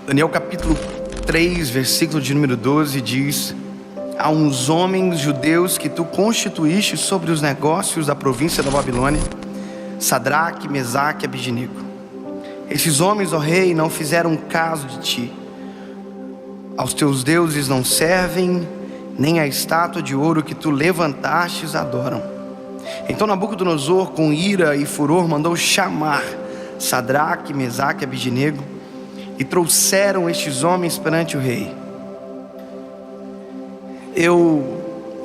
Daniel capítulo 3, versículo de número 12 diz: há uns homens judeus que tu constituíste sobre os negócios da província da Babilônia, Sadraque, Mesaque e Abidnego. Esses homens, ó rei, não fizeram caso de ti. Aos teus deuses não servem, nem a estátua de ouro que tu levantastes adoram. Então Nabucodonosor, com ira e furor, mandou chamar Sadraque, Mesaque e Abidnego, e trouxeram estes homens perante o rei.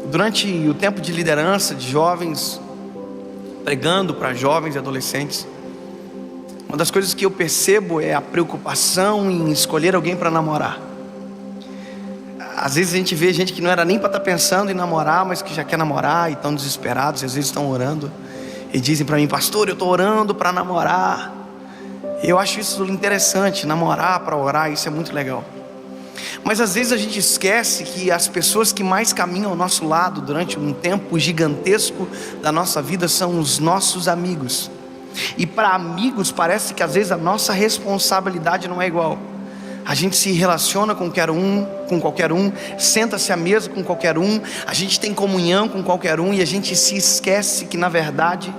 Durante o tempo de liderança de jovens, pregando para jovens e adolescentes, uma das coisas que eu percebo é a preocupação em escolher alguém para namorar. Às vezes a gente vê gente que não era nem para estar pensando em namorar, mas que já quer namorar e estão desesperados, e às vezes estão orando e dizem para mim: pastor, eu estou orando para namorar. Eu acho isso interessante, namorar para orar, isso é muito legal. Mas às vezes a gente esquece que as pessoas que mais caminham ao nosso lado durante um tempo gigantesco da nossa vida são os nossos amigos. E para amigos parece que às vezes a nossa responsabilidade não é igual. A gente se relaciona com qualquer um, senta-se à mesa com qualquer um, a gente tem comunhão com qualquer um, e a gente se esquece que na verdade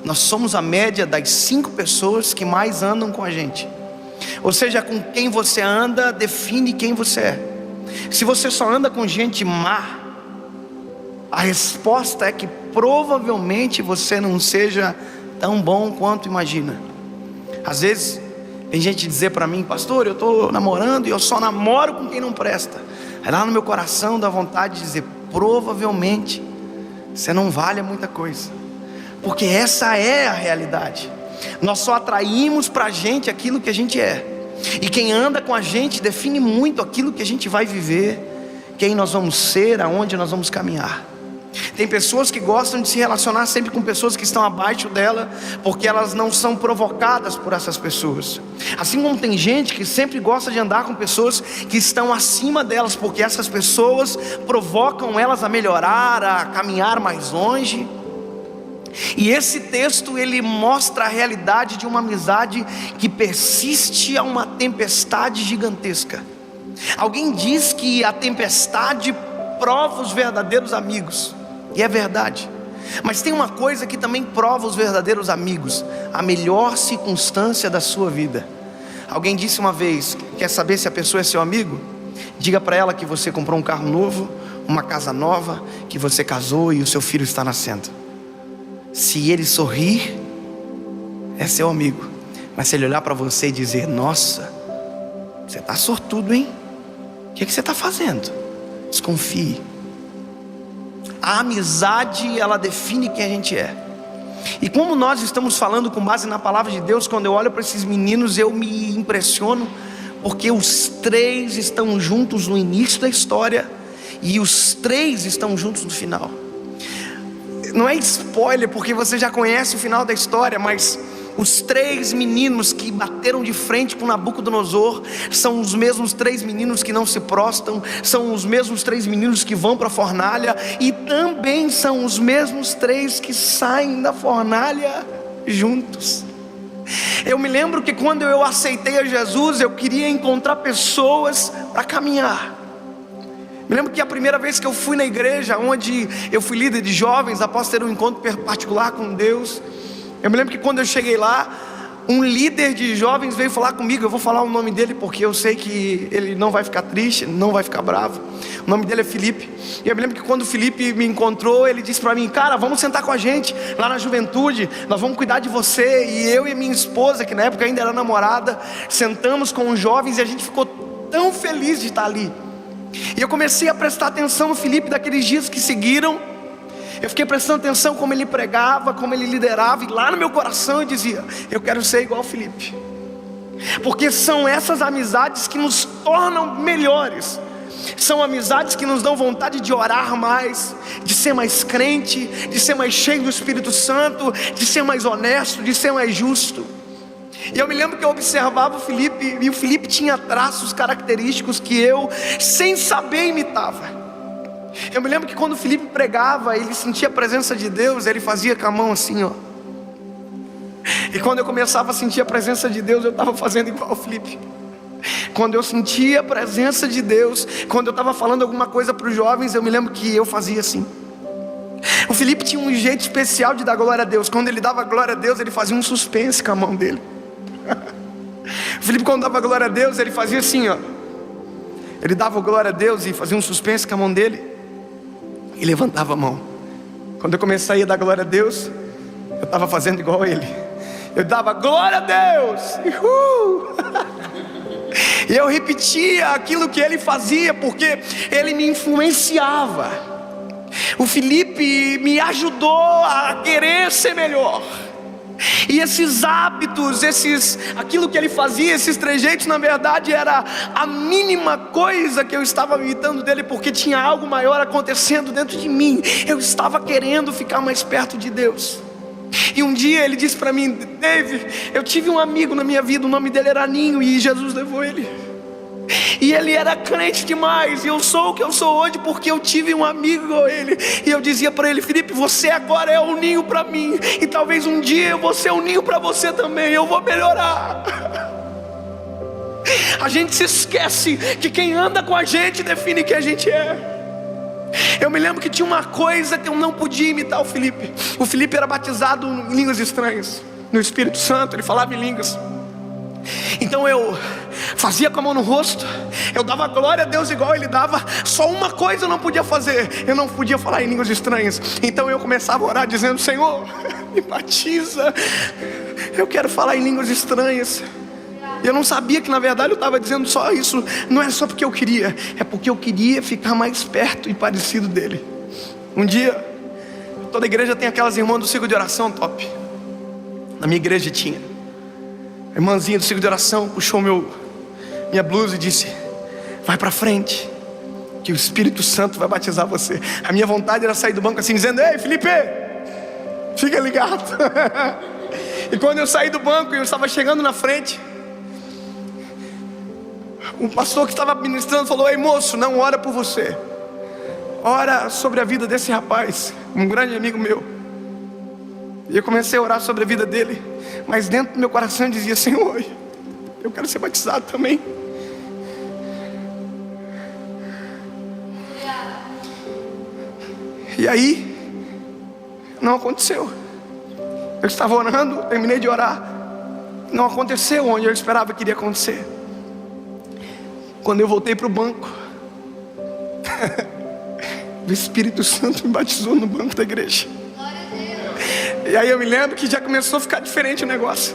nós somos a média das 5 pessoas que mais andam com a gente. Ou seja, com quem você anda define quem você é. Se você só anda com gente má, a resposta é que provavelmente você não seja tão bom quanto imagina. Às vezes tem gente dizer para mim: pastor, eu estou namorando e eu só namoro com quem não presta. Aí lá no meu coração dá vontade de dizer: provavelmente você não vale muita coisa, porque essa é a realidade. Nós só atraímos para a gente aquilo que a gente é, e quem anda com a gente define muito aquilo que a gente vai viver, quem nós vamos ser, aonde nós vamos caminhar. Tem pessoas que gostam de se relacionar sempre com pessoas que estão abaixo dela, porque elas não são provocadas por essas pessoas. Assim como tem gente que sempre gosta de andar com pessoas que estão acima delas, porque essas pessoas provocam elas a melhorar, a caminhar mais longe. E esse texto ele mostra a realidade de uma amizade que persiste a uma tempestade gigantesca. Alguém diz que a tempestade prova os verdadeiros amigos, e é verdade. Mas tem uma coisa que também prova os verdadeiros amigos: a melhor circunstância da sua vida. Alguém disse uma vez: quer saber se a pessoa é seu amigo? Diga para ela que você comprou um carro novo, uma casa nova, que você casou e o seu filho está nascendo. Se ele sorrir, é seu amigo. Mas se ele olhar para você e dizer: nossa, você está sortudo, hein? O que você está fazendo? Desconfie. A amizade, ela define quem a gente é. E como nós estamos falando com base na palavra de Deus, quando eu olho para esses meninos eu me impressiono, porque os 3 estão juntos no início da história, e os 3 estão juntos no final. Não é spoiler, porque você já conhece o final da história, mas os 3 meninos que bateram de frente com Nabucodonosor são os mesmos 3 meninos que não se prostam, são os mesmos 3 meninos que vão para a fornalha, e também são os mesmos 3 que saem da fornalha juntos. Eu me lembro que quando eu aceitei a Jesus, eu queria encontrar pessoas para caminhar. Me lembro que a primeira vez que eu fui na igreja, onde eu fui líder de jovens, após ter um encontro particular com Deus, eu me lembro que quando eu cheguei lá, um líder de jovens veio falar comigo. Eu vou falar o nome dele porque eu sei que ele não vai ficar triste, não vai ficar bravo. O nome dele é Felipe. E eu me lembro que quando o Felipe me encontrou, ele disse para mim: cara, vamos sentar com a gente lá na juventude, nós vamos cuidar de você. E eu e minha esposa, que na época ainda era namorada, sentamos com os jovens, e a gente ficou tão feliz de estar ali. E eu comecei a prestar atenção no Felipe daqueles dias que seguiram. Eu fiquei prestando atenção como ele pregava, como ele liderava, e lá no meu coração eu dizia: eu quero ser igual ao Felipe. Porque são essas amizades que nos tornam melhores. São amizades que nos dão vontade de orar mais, de ser mais crente, de ser mais cheio do Espírito Santo, de ser mais honesto, de ser mais justo. E eu me lembro que eu observava o Felipe, e o Felipe tinha traços característicos que eu, sem saber, imitava. Eu me lembro que quando o Felipe pregava, ele sentia a presença de Deus, ele fazia com a mão assim, ó. E quando eu começava a sentir a presença de Deus, eu estava fazendo igual ao Felipe. Quando eu sentia a presença de Deus, quando eu estava falando alguma coisa para os jovens, eu me lembro que eu fazia assim. O Felipe tinha um jeito especial de dar glória a Deus. Quando ele dava glória a Deus, ele fazia um suspense com a mão dele. O Felipe, quando dava glória a Deus, ele fazia assim, ó. Ele dava glória a Deus e fazia um suspense com a mão dele e levantava a mão. Quando eu comecei a dar glória a Deus, eu estava fazendo igual a ele. Eu dava glória a Deus. E eu repetia aquilo que ele fazia, porque ele me influenciava. O Felipe me ajudou a querer ser melhor. E esses hábitos, aquilo que ele fazia, esses trejeitos, na verdade era a mínima coisa que eu estava imitando dele, porque tinha algo maior acontecendo dentro de mim. Eu estava querendo ficar mais perto de Deus. E um dia ele disse para mim: Dave, eu tive um amigo na minha vida, o nome dele era Ninho, e Jesus levou ele. E ele era crente demais, e eu sou o que eu sou hoje porque eu tive um amigo igual ele. E eu dizia para ele: Felipe, você agora é um ninho para mim, e talvez um dia eu vou ser um ninho para você também. Eu vou melhorar. A gente se esquece que quem anda com a gente define quem a gente é. Eu me lembro que tinha uma coisa que eu não podia imitar o Felipe. O Felipe era batizado em línguas estranhas, no Espírito Santo, ele falava em línguas. Então eu fazia com a mão no rosto, eu dava glória a Deus igual ele dava. Só uma coisa eu não podia fazer: eu não podia falar em línguas estranhas. Então eu começava a orar dizendo: Senhor, me batiza, eu quero falar em línguas estranhas. Eu não sabia que na verdade eu estava dizendo só isso. Não é só porque eu queria, é porque eu queria ficar mais perto e parecido dele. Um dia, toda igreja tem aquelas irmãs do ciclo de oração top. Na minha igreja tinha. A irmãzinha do ciclo de oração puxou minha blusa e disse: vai para frente, que o Espírito Santo vai batizar você. A minha vontade era sair do banco assim, dizendo: ei, Felipe, fica ligado. E quando eu saí do banco e eu estava chegando na frente, um pastor que estava ministrando falou: ei moço, não ora por você, ora sobre a vida desse rapaz, um grande amigo meu. E eu comecei a orar sobre a vida dele, mas dentro do meu coração eu dizia: Senhor, eu quero ser batizado também. E aí, não aconteceu. Eu estava orando, terminei de orar, não aconteceu onde eu esperava que iria acontecer. Quando eu voltei para o banco, o Espírito Santo me batizou no banco da igreja. E aí eu me lembro que já começou a ficar diferente o negócio.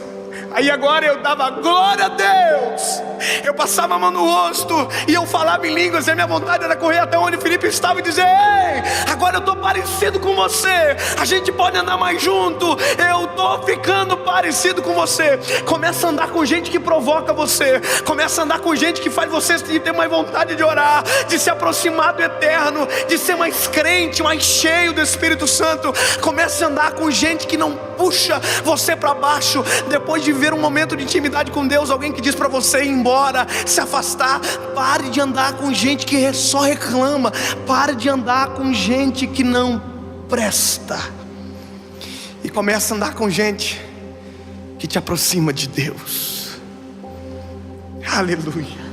Aí agora eu dava glória a Deus, eu passava a mão no rosto e eu falava em línguas. E a minha vontade era correr até onde o Felipe estava e dizer: ei, agora eu estou parecido com você, a gente pode andar mais junto. Eu estou ficando parecido com você. Começa a andar com gente que provoca você. Começa a andar com gente que faz você ter mais vontade de orar, de se aproximar do eterno, de ser mais crente, mais cheio do Espírito Santo. Começa a andar com gente que não puxa você para baixo. Depois de ver um momento de intimidade com Deus, alguém que diz para você ir embora, se afastar, pare de andar com gente que só reclama. Pare de andar com gente que não presta, e começa a andar com gente que te aproxima de Deus. Aleluia.